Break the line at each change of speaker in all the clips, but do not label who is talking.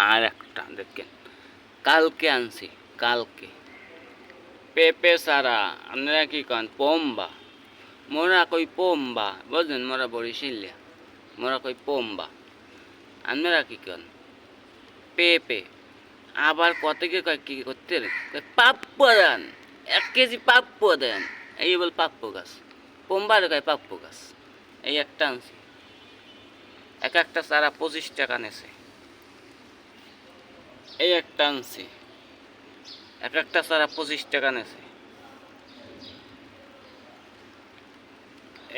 আর একটা দেখেন কালকে আনছি কালকে পেঁপে সারা আপনারা কি কন পম্বা মোরা কই পম্বা বুঝলেন মোরা বরিশিলিয়া মোরা কই পম্বা আপনারা কি কন পেঁপে আবার কতকে কয় কী করতে পাপ্প দেন 1 কেজি পাপ্প দেন এই বল পাপ্প গাছ পম্বার কয় পাপ্প গাছ এই একটা আনছি এক একটা চারা 25 টাকা নেছে এই একটা আনছি এক একটা চারা 25 টাকা নেছে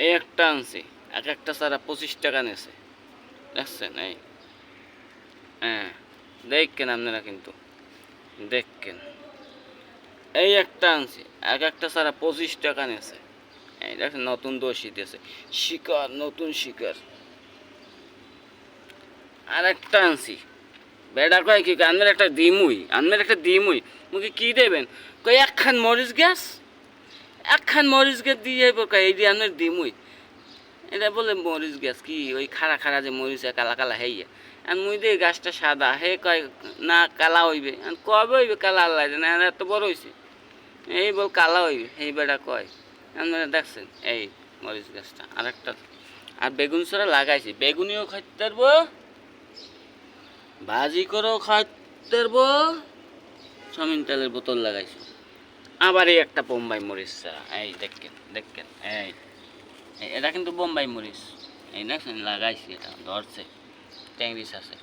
এই একটা আনছি এক একটা চারা 25 টাকা নেছে দেখছেন এই হ্যাঁ দেখেন আপনারা কিন্তু দেখেন এই একটা আনছি এক একটা চারা 25 টাকা নেছে এই দেখেন নতুন দোষী দিয়েছে শিকার নতুন শিকার আর একটা আনছি বেড়া কয় কি আনমের একটা দিমুই মুখে কি দেবেন কই একখান মরিচ গাছ দিয়ে যাইব কয় এই দিয়ে আনমের দিমুই এটা বলে মরিচ গাছ কি ওই খাড়া খাড়া যে মরিচ কালা কালা হেইয়া আর মুই দিয়ে গাছটা সাদা হে কয় না কালা হইবে কবে হইবে কালা আল্লাহ না এত বড় হয়েছে এই বল কালা হইবে এই বেড়া কয় আপনারা দেখছেন এই মরিচ গাছটা আর একটা আর বেগুন ছড়া লাগাইছি বেগুনিও খাইতে পারবো ভাজি করেও খাইতে পারবো সমিন তেলের বোতল লাগাইছি আবার এই একটা বোম্বাই মরিচ এই দেখেন এই এটা কিন্তু বোম্বাই মরিচ এই দেখছেন লাগাইছি এটা ধরছে ট্যাংরিস আছে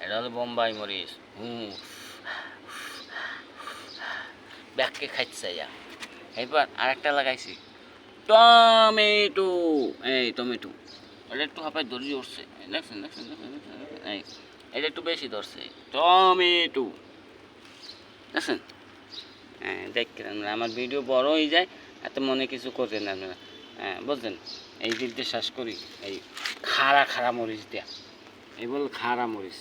এটা হলো বোম্বাই মরিচ ব্যাগকে খাইছে যা এবার আরেকটা লাগাইছি টমেটো এই টমেটো এটা একটু হাঁপায় দড়ি উঠছে দেখছেন এই এটা একটু বেশি ধরছে টমেটো দেখছেন হ্যাঁ দেখেন আমার ভিডিও বড় হয়ে যায় এত মনে কিছু করছেন আপনারা হ্যাঁ বুঝলেন এই দিক দিয়ে শ্বাস করি এই খাড়া মরিচ দেয়া এই বল খাড়া মরিচ